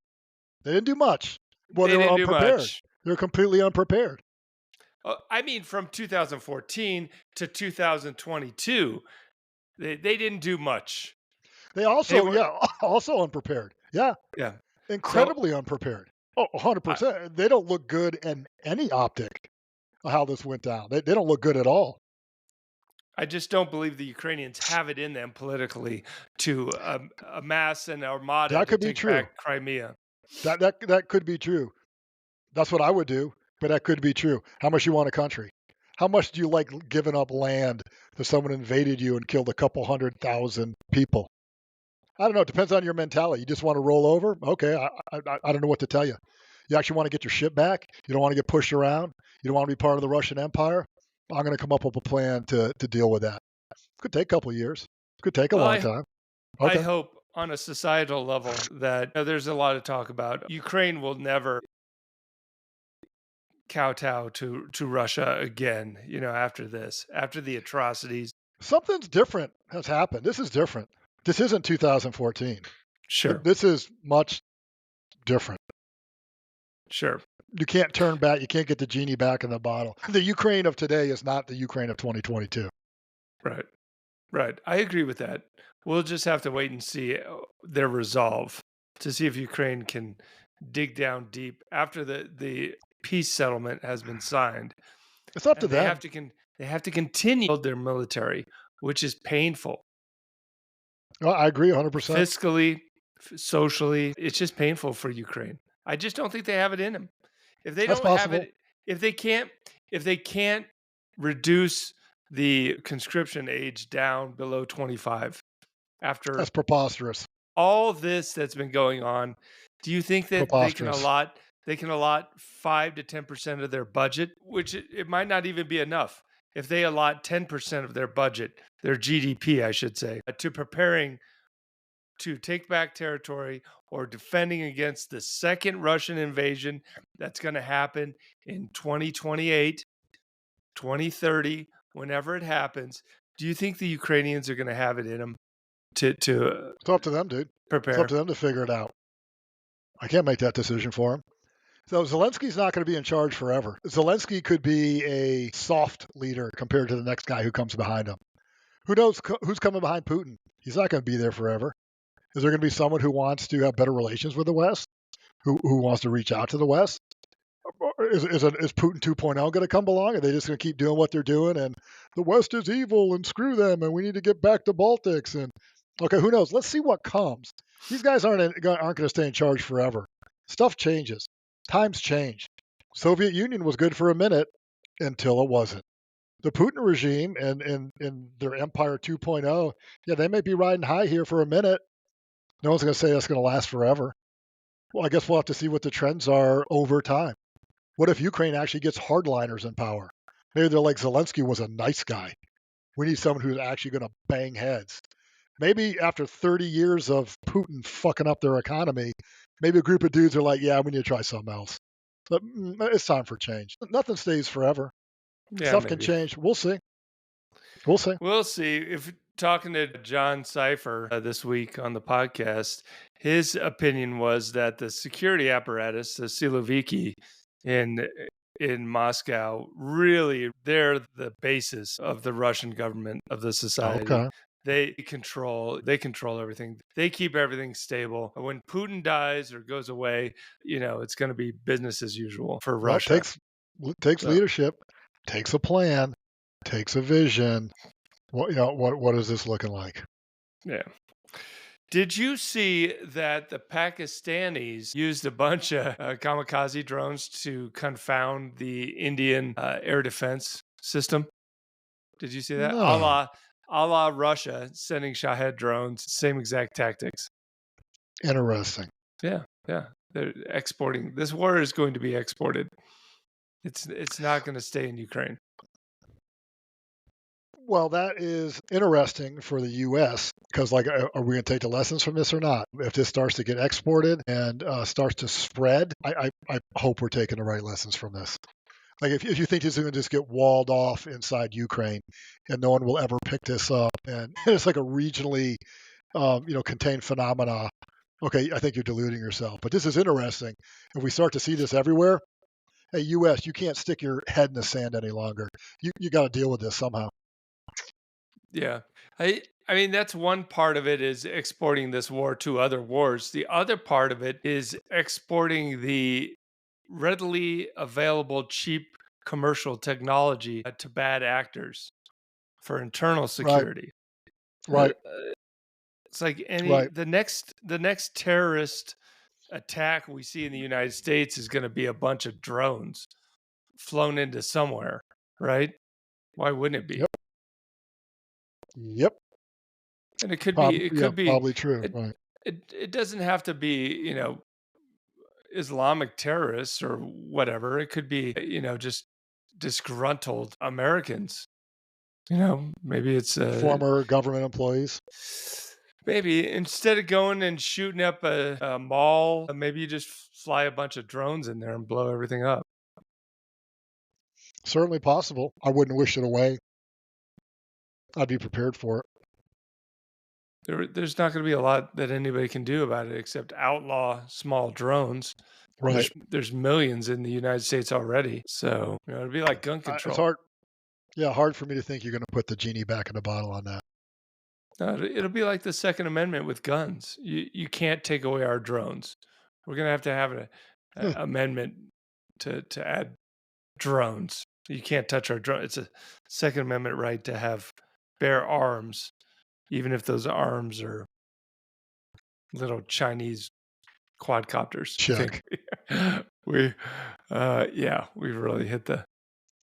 Speaker 3: They didn't do much. Well, they
Speaker 1: They
Speaker 3: were
Speaker 1: didn't do
Speaker 3: unprepared.
Speaker 1: much.
Speaker 3: They're completely unprepared.
Speaker 1: I mean, from 2014 to 2022, they didn't do much.
Speaker 3: They
Speaker 1: They
Speaker 3: also,
Speaker 1: were,
Speaker 3: yeah, also unprepared. Yeah,
Speaker 1: yeah. So
Speaker 3: incredibly unprepared. Oh,
Speaker 1: I,
Speaker 3: 100%. They don't look good in any optic of how this went down. They don't look good at all.
Speaker 1: I just don't believe the Ukrainians have it in them politically to amass an armada
Speaker 3: That
Speaker 1: to
Speaker 3: could be
Speaker 1: take
Speaker 3: true.
Speaker 1: back Crimea.
Speaker 3: That could be true. That's what I would do, but that could be true. How much you want a country? How much do you like giving up land to someone invaded you and killed a couple 100,000 people? I don't know. It depends on your mentality. You just want to roll over. Okay, I don't know what to tell you. You actually want to get your ship back. You don't want to get pushed around. You don't want to be part of the Russian Empire. I'm going to come up with a plan to deal with that. Could take a couple of years. Could take a
Speaker 1: Well,
Speaker 3: long
Speaker 1: I
Speaker 3: time.
Speaker 1: I
Speaker 3: Okay.
Speaker 1: hope on a societal level that there's a lot of talk about Ukraine will never kowtow to Russia again, after this, after the atrocities.
Speaker 3: Something's different has happened. This is different. This isn't 2014.
Speaker 1: Sure,
Speaker 3: This is much different.
Speaker 1: sure.
Speaker 3: You can't turn back. You can't get the genie back in the bottle. The Ukraine of today is not the Ukraine of 2022.
Speaker 1: Right. Right. I agree with that. We'll just have to wait and see their resolve to see if Ukraine can dig down deep after the peace settlement has been signed,
Speaker 3: It's up to
Speaker 1: and they have
Speaker 3: them.
Speaker 1: to they have to continue to build their military, which is painful
Speaker 3: I agree 100%.
Speaker 1: fiscally, socially. It's just painful for Ukraine. I just don't think they have it in them. If they
Speaker 3: That's
Speaker 1: don't have
Speaker 3: possible.
Speaker 1: it, if they can't, if they can't reduce the conscription age down below 25 after
Speaker 3: That's preposterous.
Speaker 1: all this that's been going on, do you think that
Speaker 3: Preposterous.
Speaker 1: they can allot 5 to 10% of their budget, which it might not even be enough. If they allot 10% of their budget, their GDP, I should say, to preparing to take back territory or defending against the second Russian invasion that's going to happen in 2028, 2030, whenever it happens, do you think the Ukrainians are going to have it in them to
Speaker 3: It's up to them, dude. It's up
Speaker 1: prepare?
Speaker 3: to them to figure it out. I can't make that decision for them. So Zelensky's not going to be in charge forever. Zelensky could be a soft leader compared to the next guy who comes behind him. Who knows who's coming behind Putin? He's not going to be there forever. Is there going to be someone who wants to have better relations with the West? Who wants to reach out to the West? Or is Putin 2.0 going to come along? Are they just going to keep doing what they're doing? And the West is evil and screw them, and we need to get back to Baltics. And okay, who knows? Let's see what comes. These guys aren't going to stay in charge forever. Stuff changes. Times change. Soviet Union was good for a minute until it wasn't. The Putin regime and their Empire 2.0, yeah, they may be riding high here for a minute. No one's going to say that's going to last forever. Well, I guess we'll have to see what the trends are over time. What if Ukraine actually gets hardliners in power? Maybe they're like Zelensky was a nice guy. We need someone who's actually going to bang heads. Maybe after 30 years of Putin fucking up their economy, maybe a group of dudes are like, yeah, we need to try something else. But it's time for change. Nothing stays forever.
Speaker 1: Yeah,
Speaker 3: Stuff can
Speaker 1: maybe.
Speaker 3: change. We'll see. We'll see.
Speaker 1: We'll see. If talking to John Cipher this week on the podcast, his opinion was that the security apparatus, the Siloviki in Moscow, really they're the basis of the Russian government, of the society.
Speaker 3: Okay.
Speaker 1: They control everything. They keep everything stable. When Putin dies or goes away, it's going to be business as usual for
Speaker 3: Well, it
Speaker 1: Russia.
Speaker 3: takes
Speaker 1: So,
Speaker 3: leadership, takes a plan, takes a vision. What is this looking like?
Speaker 1: yeah. Did you see that the Pakistanis used a bunch of kamikaze drones to confound the Indian air defense system? Did you see that?
Speaker 3: No.
Speaker 1: A la Russia sending Shahed drones, same exact tactics.
Speaker 3: Interesting.
Speaker 1: Yeah, yeah. They're exporting. This war is going to be exported. It's not going to stay in Ukraine.
Speaker 3: Well, that is interesting for the U.S. because, like, are we going to take the lessons from this or not? If this starts to get exported and starts to spread, I hope we're taking the right lessons from this. Like, if you think this is going to just get walled off inside Ukraine and no one will ever pick this up, and it's like a regionally, contained phenomena, okay, I think you're deluding yourself. But this is interesting. If we start to see this everywhere, hey, U.S., you can't stick your head in the sand any longer. You got to deal with this somehow.
Speaker 1: Yeah. I mean that's one part of it is exporting this war to other wars. The other part of it is exporting the readily available cheap commercial technology to bad actors for internal
Speaker 3: Right,
Speaker 1: security. Uh,
Speaker 3: right,
Speaker 1: It's like
Speaker 3: right.
Speaker 1: the next terrorist attack we see in the United States is going to be a bunch of drones flown into somewhere, right? Why wouldn't it be?
Speaker 3: Yep, yep.
Speaker 1: And it could be,
Speaker 3: Yeah, probably true.
Speaker 1: it,
Speaker 3: Right.
Speaker 1: it doesn't have to be, Islamic terrorists or whatever. It could be, just disgruntled Americans. Maybe it's
Speaker 3: Former government employees.
Speaker 1: maybe instead of going and shooting up a mall, maybe you just fly a bunch of drones in there and blow everything up.
Speaker 3: Certainly possible. I wouldn't wish it away. I'd be prepared for it.
Speaker 1: There's not going to be a lot that anybody can do about it except outlaw small drones.
Speaker 3: Right.
Speaker 1: There's millions in the United States already, so it'd be like gun
Speaker 3: It's
Speaker 1: control.
Speaker 3: hard. Yeah, hard for me to think you're going to put the genie back in the bottle on that.
Speaker 1: No, it'll be like the Second Amendment with guns. You can't take away our drones. We're gonna have to have
Speaker 3: Huh,
Speaker 1: a amendment to add drones. You can't touch our drone. It's a Second Amendment right to have bear arms, even if those arms are little Chinese quadcopters. I think
Speaker 3: check.
Speaker 1: we, yeah, we've really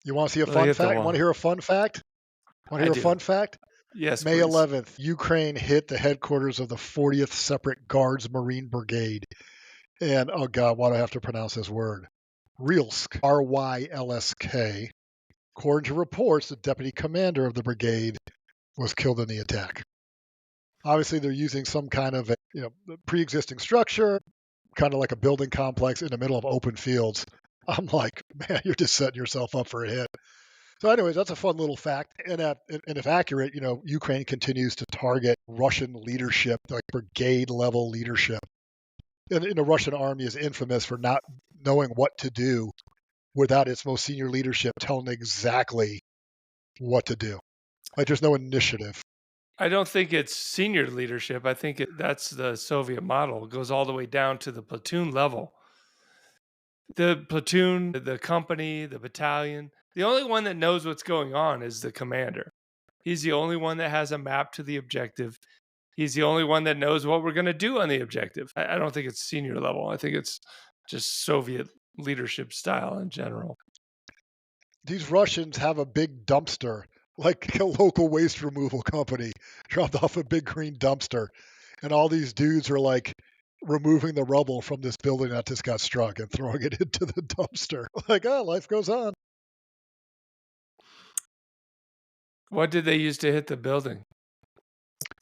Speaker 3: You want to see a
Speaker 1: really
Speaker 3: fun
Speaker 1: hit the
Speaker 3: fact? Want to
Speaker 1: wall.
Speaker 3: hear a fun fact? Want to
Speaker 1: I
Speaker 3: hear a
Speaker 1: do.
Speaker 3: fun fact?
Speaker 1: Yes,
Speaker 3: May
Speaker 1: please.
Speaker 3: 11th, Ukraine hit the headquarters of the 40th Separate Guards Marine Brigade. And, oh God, why do I have to pronounce this word? Rylsk, Rylsk. According to reports, the deputy commander of the brigade was killed in the attack. Obviously, they're using some kind of pre-existing structure, kind of like a building complex in the middle of open fields. I'm like, man, you're just setting yourself up for a hit. So, anyways, that's a fun little fact. And if accurate, Ukraine continues to target Russian leadership, like brigade level leadership. And the Russian army is infamous for not knowing what to do without its most senior leadership telling exactly what to do. Like, there's no initiative.
Speaker 1: I don't think it's senior leadership. I think that's the Soviet model. It goes all the way down to the platoon level. The platoon, the company, the battalion. The only one that knows what's going on is the commander. He's the only one that has a map to the objective. He's the only one that knows what we're going to do on the objective. I don't think it's senior level. I think it's just Soviet leadership style in general.
Speaker 3: These Russians have a big dumpster, like a local waste removal company dropped off a big green dumpster. And all these dudes are like removing the rubble from this building that just got struck and throwing it into the dumpster. Like, oh, life goes on.
Speaker 1: What did they use to hit the building?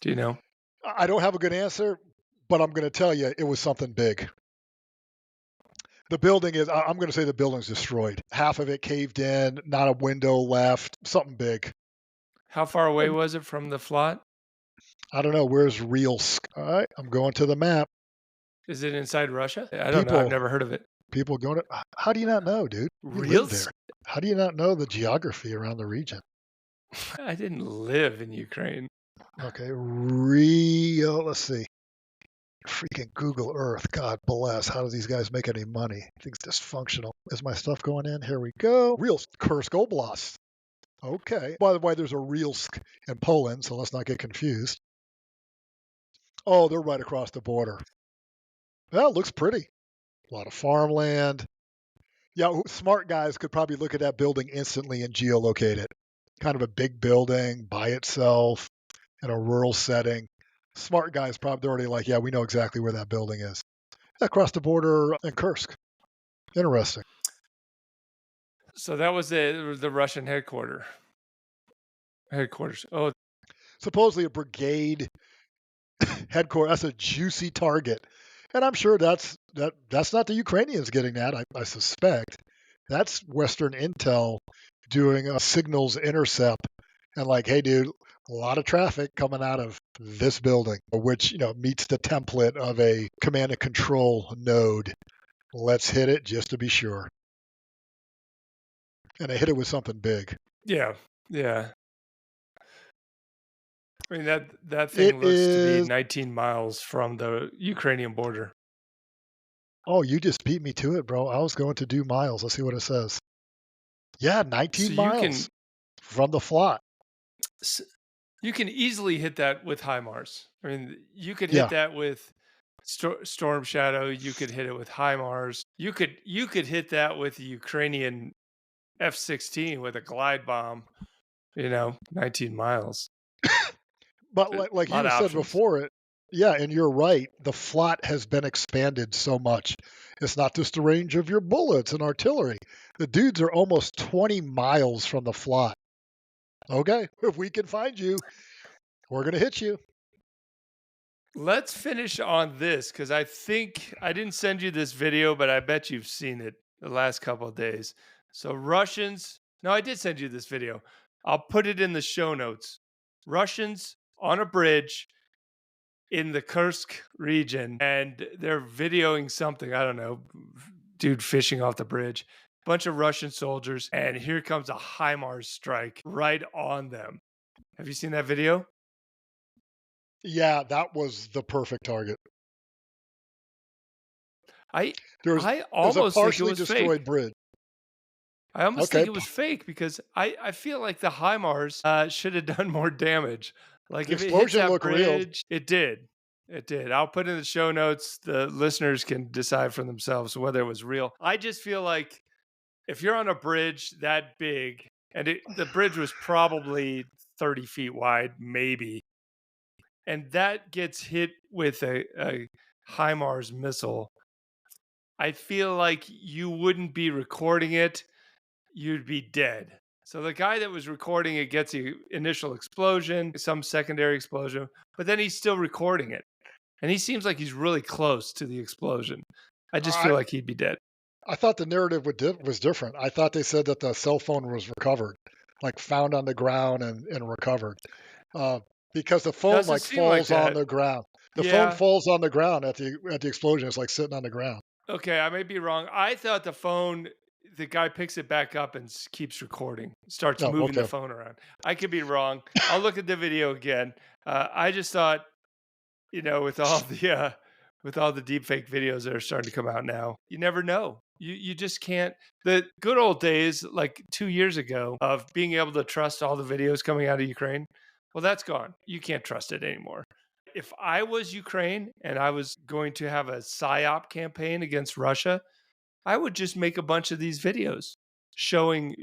Speaker 1: Do you know?
Speaker 3: I don't have a good answer, but I'm going to tell you it was something big. The building is, I'm going to say the building's destroyed. Half of it caved in, not a window left, something big.
Speaker 1: How far away was it from the flot?
Speaker 3: I don't know. Where's Rylsk? All right, I'm going to the map.
Speaker 1: Is it inside Russia? I don't know. I've
Speaker 3: People,
Speaker 1: never heard of it.
Speaker 3: people going to, how do you not know, dude? You live there.
Speaker 1: Reals?
Speaker 3: How do you not know the geography around the region?
Speaker 1: I didn't live in Ukraine.
Speaker 3: Okay, let's see. Freaking Google Earth. God bless. How do these guys make any money? Things dysfunctional. Is my stuff going in? Here we go. Rylsk, Kursk Oblast. Okay. By the way, there's a Rylsk in Poland, so let's not get confused. Oh, they're right across the border. Well, it looks pretty. A lot of farmland. Yeah, smart guys could probably look at that building instantly and geolocate it. Kind of a big building by itself in a rural setting. Smart guys probably already like, yeah, we know exactly where that building is. Across the border in Kursk. Interesting.
Speaker 1: So that was the Russian headquarters. Oh,
Speaker 3: Supposedly a brigade headquarters. That's a juicy target. And I'm sure that's not the Ukrainians getting that, I suspect. That's Western intel doing a signals intercept and like, hey, dude, a lot of traffic coming out of this building, which meets the template of a command and control node. Let's hit it just to be sure. And I hit it with something big.
Speaker 1: yeah, yeah. I mean that
Speaker 3: It
Speaker 1: thing looks to be
Speaker 3: is.
Speaker 1: 19 miles from the Ukrainian border.
Speaker 3: Oh, you just beat me to it, bro. I was going to do miles. Let's see what it says. Yeah,
Speaker 1: So
Speaker 3: 19 miles from the flot.
Speaker 1: you can easily hit that with HIMARS. I mean, you could hit
Speaker 3: Yeah.
Speaker 1: that with Storm Shadow. You could hit it with HIMARS. You could hit that with the Ukrainian F-16 with a glide bomb. 19 miles.
Speaker 3: But
Speaker 1: A
Speaker 3: like
Speaker 1: lot
Speaker 3: you
Speaker 1: of
Speaker 3: said
Speaker 1: options.
Speaker 3: before it, yeah, and you're right. The FLOT has been expanded so much. It's not just the range of your bullets and artillery. The dudes are almost 20 miles from the FLOT. Okay, if we can find you, we're going to hit you.
Speaker 1: Let's finish on this because I think I didn't send you this video, but I bet you've seen it the last couple of days. So, Russians, no, I did send you this video. I'll put it in the show notes. Russians on a bridge in the Kursk region, and they're videoing something. I don't know, dude fishing off the bridge. Bunch of Russian soldiers, and here comes a HIMARS strike right on them. Have you seen that video?
Speaker 3: Yeah, that was the perfect target.
Speaker 1: I
Speaker 3: There's
Speaker 1: I
Speaker 3: there's a
Speaker 1: almost think it
Speaker 3: partially
Speaker 1: was fake.
Speaker 3: destroyed bridge.
Speaker 1: I almost think
Speaker 3: Okay,
Speaker 1: it was fake because I feel like the HIMARS should have done more damage. Like
Speaker 3: the
Speaker 1: if it hits
Speaker 3: explosion
Speaker 1: that
Speaker 3: looked real.
Speaker 1: bridge, it did. It did. I'll put in the show notes. The listeners can decide for themselves whether it was real. I just feel like if you're on a bridge that big, and the bridge was probably 30 feet wide, maybe, and that gets hit with a HIMARS missile, I feel like you wouldn't be recording it, you'd be dead. So the guy that was recording it gets the initial explosion, some secondary explosion, but then he's still recording it. And he seems like he's really close to the explosion. I just feel
Speaker 3: I
Speaker 1: like he'd be dead.
Speaker 3: I thought the narrative was different. I thought they said that the cell phone was recovered, like found on the ground and recovered, uh, because the phone
Speaker 1: Doesn't
Speaker 3: like
Speaker 1: seem like
Speaker 3: falls on
Speaker 1: that.
Speaker 3: the ground. The phone
Speaker 1: Yeah.
Speaker 3: falls on the ground at the explosion. It's like sitting on the ground.
Speaker 1: Okay, I may be wrong. I thought the guy picks it back up and keeps recording, starts
Speaker 3: Oh,
Speaker 1: moving the
Speaker 3: okay.
Speaker 1: phone around. I could be wrong. I'll look at the video again. I just thought, with all the deep fake videos that are starting to come out now, you never know. You just can't. The good old days, like 2 years ago, of being able to trust all the videos coming out of Ukraine, well, that's gone. You can't trust it anymore. If I was Ukraine and I was going to have a psyop campaign against Russia, I would just make a bunch of these videos showing,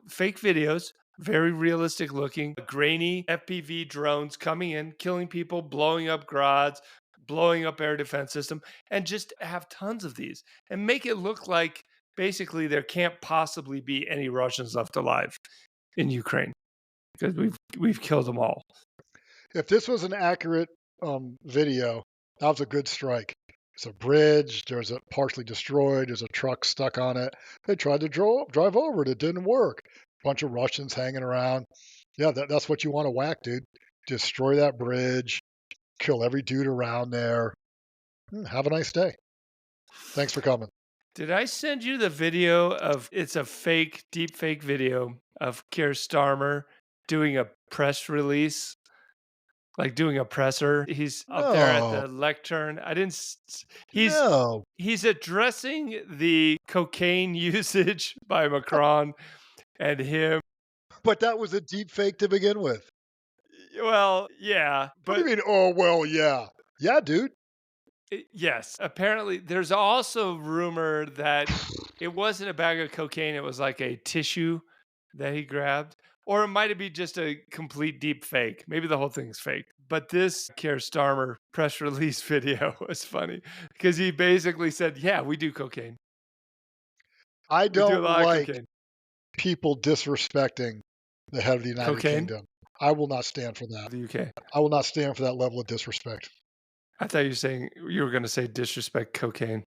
Speaker 1: fake videos, very realistic looking, grainy FPV drones coming in, killing people, blowing up grads, blowing up air defense system, and just have tons of these and make it look like basically there can't possibly be any Russians left alive in Ukraine because we've killed them all.
Speaker 3: If this was an accurate video, that was a good strike. It's a bridge. There's a partially destroyed. There's a truck stuck on it. They tried to drive over it. It didn't work. Bunch of Russians hanging around. Yeah, that's what you want to whack, dude. Destroy that bridge. Kill every dude around there. Have a nice day. Thanks for coming.
Speaker 1: Did I send you the video of it's a fake, deep fake video of Keir Starmer doing a press release, like doing a presser? He's up there at
Speaker 3: No,
Speaker 1: the lectern. I didn't.
Speaker 3: no.
Speaker 1: He's addressing the cocaine usage by Macron and him.
Speaker 3: But that was a deep fake to begin with.
Speaker 1: Well, yeah,
Speaker 3: What do you
Speaker 1: but
Speaker 3: mean? Oh, well, yeah. Yeah, dude.
Speaker 1: yes, apparently there's also rumor that it wasn't a bag of cocaine, it was like a tissue that he grabbed. Or it might have been just a complete deep fake. Maybe the whole thing's fake. But this Keir Starmer press release video was funny because he basically said, yeah, we do cocaine.
Speaker 3: I
Speaker 1: We do a
Speaker 3: don't
Speaker 1: lot of
Speaker 3: like
Speaker 1: cocaine.
Speaker 3: people disrespecting the head of the United
Speaker 1: Cocaine?
Speaker 3: Kingdom. I will not stand for that.
Speaker 1: The UK.
Speaker 3: I will not stand for that level of disrespect.
Speaker 1: I thought you were going to say disrespect cocaine.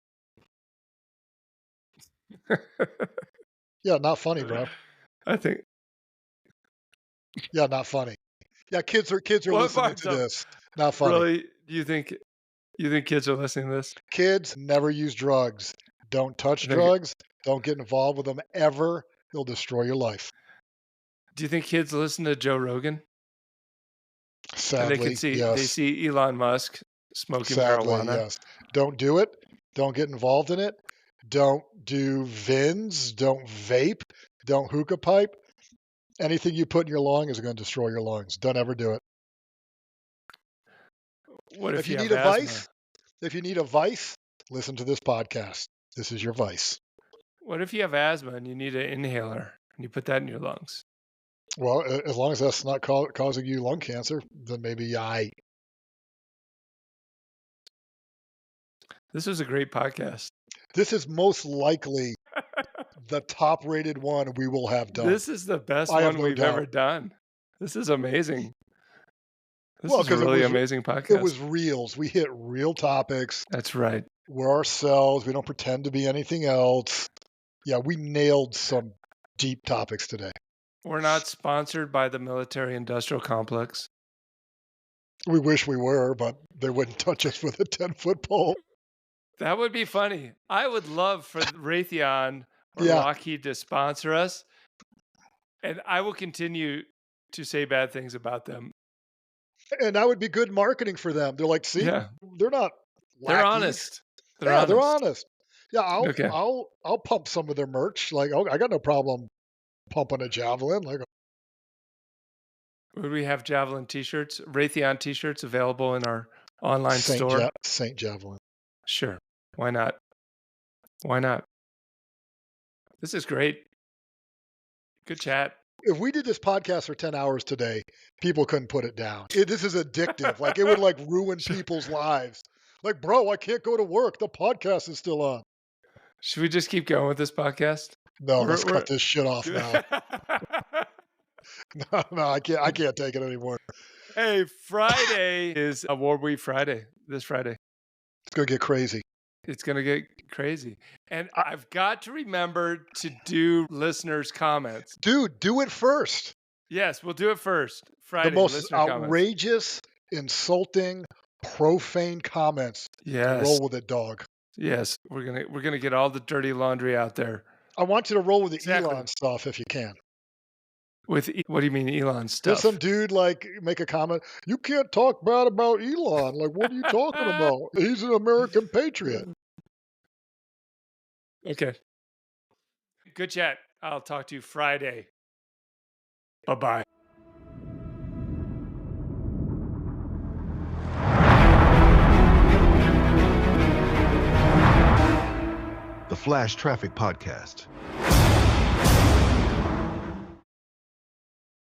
Speaker 3: Yeah, not funny, bro.
Speaker 1: I think.
Speaker 3: Yeah, not funny. Yeah, kids are
Speaker 1: What
Speaker 3: listening
Speaker 1: part
Speaker 3: to
Speaker 1: though?
Speaker 3: this. Not funny.
Speaker 1: Really? You think kids are listening to this?
Speaker 3: Kids never use drugs. Don't touch
Speaker 1: I think,
Speaker 3: drugs. Don't get involved with them ever. They'll destroy your life.
Speaker 1: do you think kids listen to Joe Rogan and
Speaker 3: Sadly,
Speaker 1: they
Speaker 3: yes.
Speaker 1: see Elon Musk smoking
Speaker 3: Sadly,
Speaker 1: marijuana?
Speaker 3: yes. Don't do it. Don't get involved in it. Don't do VINs. Don't vape. Don't hookah pipe. Anything you put in your lung is going to destroy your lungs. Don't ever do it.
Speaker 1: What if
Speaker 3: If you
Speaker 1: you have
Speaker 3: need a
Speaker 1: asthma?
Speaker 3: vice, if you need a vice, listen to this podcast. This is your vice.
Speaker 1: What if you have asthma and you need an inhaler and you put that in your lungs?
Speaker 3: Well, as long as that's not causing you lung cancer, then maybe I.
Speaker 1: This was a great podcast.
Speaker 3: This is most likely the top-rated one we will have done.
Speaker 1: This is the best
Speaker 3: I have
Speaker 1: one
Speaker 3: no
Speaker 1: we've
Speaker 3: doubt.
Speaker 1: ever done. This is amazing. This
Speaker 3: Well,
Speaker 1: is a
Speaker 3: because
Speaker 1: really amazing
Speaker 3: it
Speaker 1: podcast.
Speaker 3: was reals. We hit real topics.
Speaker 1: That's right.
Speaker 3: We're ourselves. We don't pretend to be anything else. Yeah, we nailed some deep topics today.
Speaker 1: We're not sponsored by the military-industrial complex.
Speaker 3: We wish we were, but they wouldn't touch us with a 10-foot pole.
Speaker 1: That would be funny. I would love for Raytheon or
Speaker 3: Yeah.
Speaker 1: Lockheed to sponsor us, and I will continue to say bad things about them.
Speaker 3: And that would be good marketing for them. They're like, see,
Speaker 1: Yeah.
Speaker 3: they're not
Speaker 1: They're
Speaker 3: lackeys.
Speaker 1: honest.
Speaker 3: They're honest. Yeah, I'll pump some of their merch. Like, I got no problem pumping a Javelin. Like,
Speaker 1: Would we have Javelin t-shirts, Raytheon t-shirts available in our online store?
Speaker 3: Saint Javelin.
Speaker 1: Sure. Why not? Why not? This is great. Good chat.
Speaker 3: If we did this podcast for 10 hours today, people couldn't put it down. This is addictive. Like, it would like ruin people's lives. Like, bro, I can't go to work. The podcast is still on.
Speaker 1: Should we just keep going with this podcast?
Speaker 3: No, let's cut this shit off now. No, I can't take it anymore.
Speaker 1: Hey, Friday is Award Week Friday. This Friday.
Speaker 3: It's going to get crazy.
Speaker 1: It's going to get crazy. And I've got to remember to do listeners' comments.
Speaker 3: Dude, do it first.
Speaker 1: Yes, we'll do it first. Friday,
Speaker 3: the most
Speaker 1: listener
Speaker 3: outrageous, insulting, profane comments.
Speaker 1: Yes.
Speaker 3: Roll with it, dog.
Speaker 1: Yes, we're gonna get all the dirty laundry out there.
Speaker 3: I want you to roll with the Elon stuff if you can.
Speaker 1: With what do you mean Elon stuff?
Speaker 3: There's some dude like make a comment. You can't talk bad about Elon. Like, what are you talking about? He's an American patriot.
Speaker 1: Okay. Good chat. I'll talk to you Friday. Bye-bye.
Speaker 2: The Flash Traffic Podcast.